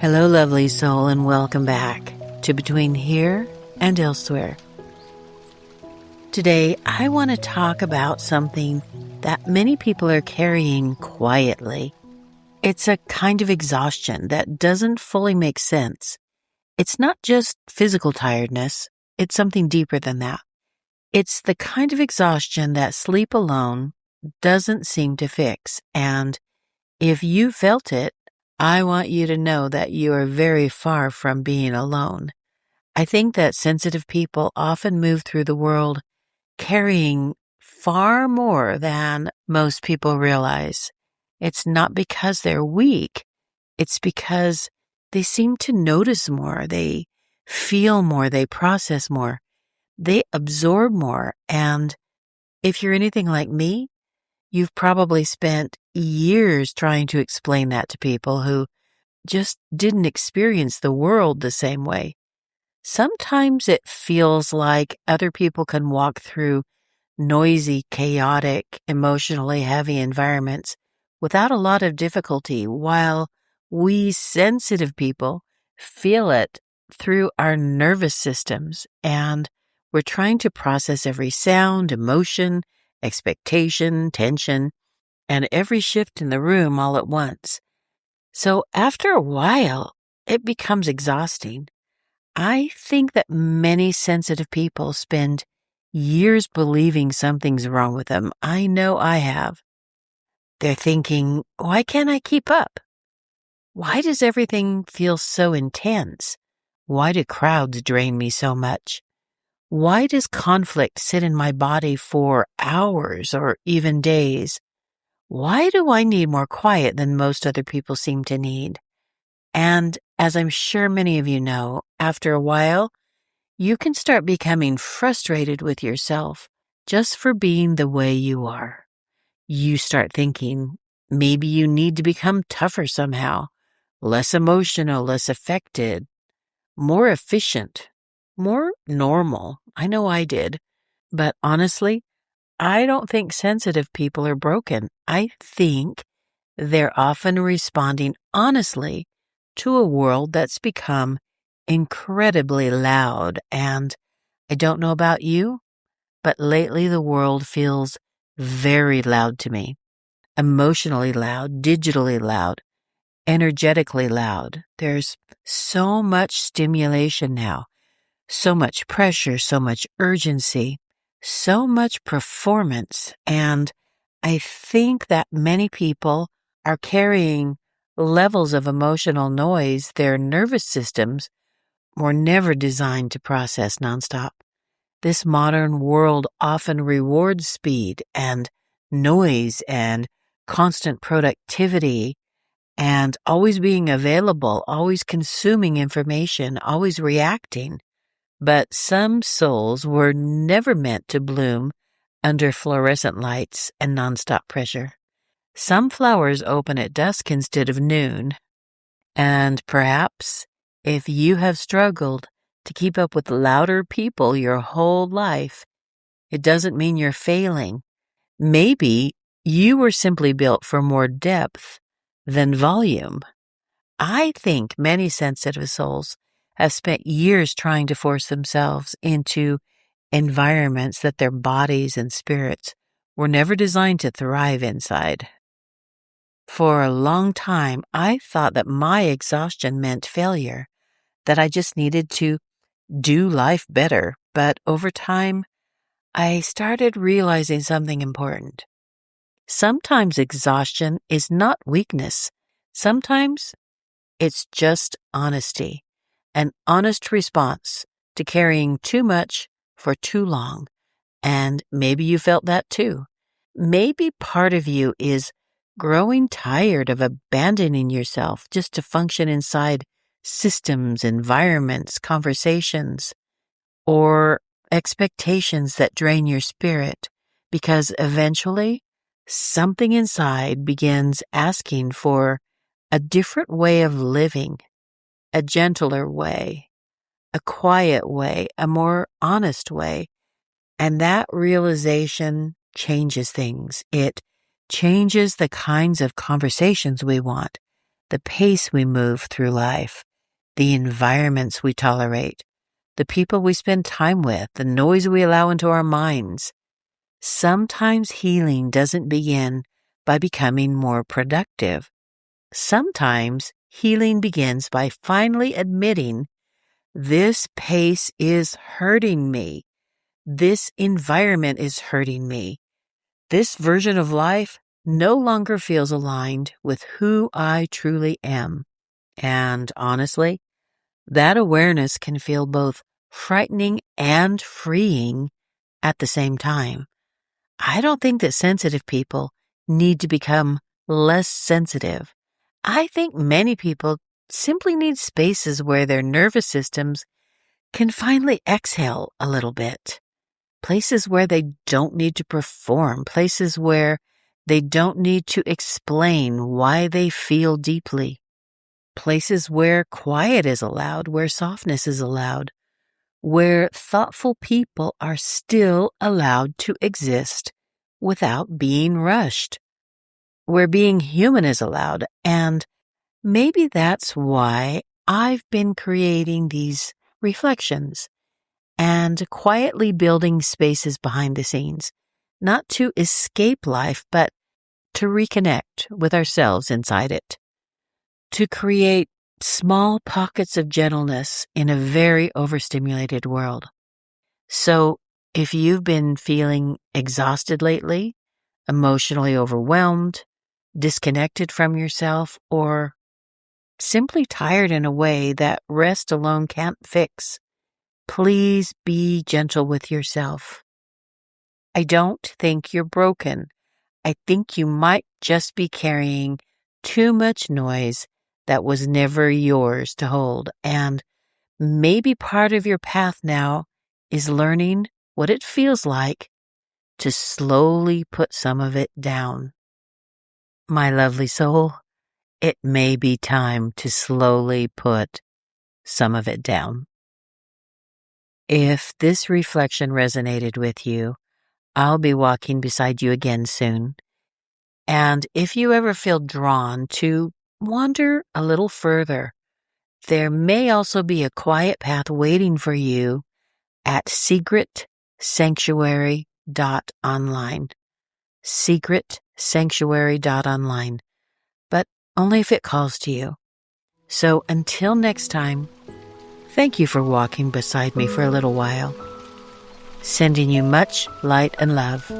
Hello, lovely soul, and welcome back to Between Here and Elsewhere. Today, I want to talk about something that many people are carrying quietly. It's a kind of exhaustion that doesn't fully make sense. It's not just physical tiredness, it's something deeper than that. It's the kind of exhaustion that sleep alone doesn't seem to fix. And if you felt it, I want you to know that you are very far from being alone. I think that sensitive people often move through the world carrying far more than most people realize. It's not because they're weak. It's because they seem to notice more. They feel more. They process more. They absorb more. And if you're anything like me, you've probably spent years trying to explain that to people who just didn't experience the world the same way. Sometimes it feels like other people can walk through noisy, chaotic, emotionally heavy environments without a lot of difficulty, while we sensitive people feel it through our nervous systems, and we're trying to process every sound, emotion, expectation, tension, and every shift in the room all at once. So after a while, it becomes exhausting. I think that many sensitive people spend years believing something's wrong with them. I know I have. They're thinking, why can't I keep up? Why does everything feel so intense? Why do crowds drain me so much? Why does conflict sit in my body for hours or even days? Why do I need more quiet than most other people seem to need? And as I'm sure many of you know, after a while, you can start becoming frustrated with yourself just for being the way you are. You start thinking maybe you need to become tougher somehow, less emotional, less affected, more efficient, more normal. I know I did. But honestly, I don't think sensitive people are broken. I think they're often responding honestly to a world that's become incredibly loud. And I don't know about you, but lately the world feels very loud to me. Emotionally loud, digitally loud, energetically loud. There's so much stimulation now, so much pressure, so much urgency, so much performance. And I think that many people are carrying levels of emotional noise their nervous systems were never designed to process nonstop. This modern world often rewards speed and noise and constant productivity and always being available, always consuming information, always reacting. But some souls were never meant to bloom under fluorescent lights and nonstop pressure. Some flowers open at dusk instead of noon. And perhaps if you have struggled to keep up with louder people your whole life, it doesn't mean you're failing. Maybe you were simply built for more depth than volume. I think many sensitive souls have spent years trying to force themselves into environments that their bodies and spirits were never designed to thrive inside. For a long time, I thought that my exhaustion meant failure, that I just needed to do life better. But over time, I started realizing something important. Sometimes exhaustion is not weakness. Sometimes it's just honesty, an honest response to carrying too much for too long. And maybe you felt that too. Maybe part of you is growing tired of abandoning yourself just to function inside systems, environments, conversations, or expectations that drain your spirit, because eventually something inside begins asking for a different way of living, a gentler way, a quiet way, a more honest way. And that realization changes things. It changes the kinds of conversations we want, the pace we move through life, the environments we tolerate, the people we spend time with, the noise we allow into our minds. Sometimes healing doesn't begin by becoming more productive. Sometimes healing begins by finally admitting, this pace is hurting me. This environment is hurting me. This version of life no longer feels aligned with who I truly am. And honestly, that awareness can feel both frightening and freeing at the same time. I don't think that sensitive people need to become less sensitive. I think many people simply need spaces where their nervous systems can finally exhale a little bit. Places where they don't need to perform, places where they don't need to explain why they feel deeply, places where quiet is allowed, where softness is allowed, where thoughtful people are still allowed to exist without being rushed, where being human is allowed. And maybe that's why I've been creating these reflections and quietly building spaces behind the scenes, not to escape life, but to reconnect with ourselves inside it, to create small pockets of gentleness in a very overstimulated world. So if you've been feeling exhausted lately, emotionally overwhelmed, disconnected from yourself, or simply tired in a way that rest alone can't fix, please be gentle with yourself. I don't think you're broken. I think you might just be carrying too much noise that was never yours to hold. And maybe part of your path now is learning what it feels like to slowly put some of it down. My lovely soul, it may be time to slowly put some of it down. If this reflection resonated with you, I'll be walking beside you again soon. And if you ever feel drawn to wander a little further, there may also be a quiet path waiting for you at secretsanctuary.online. Secretsanctuary.online. But only if it calls to you. So until next time, thank you for walking beside me for a little while. Sending you much light and love.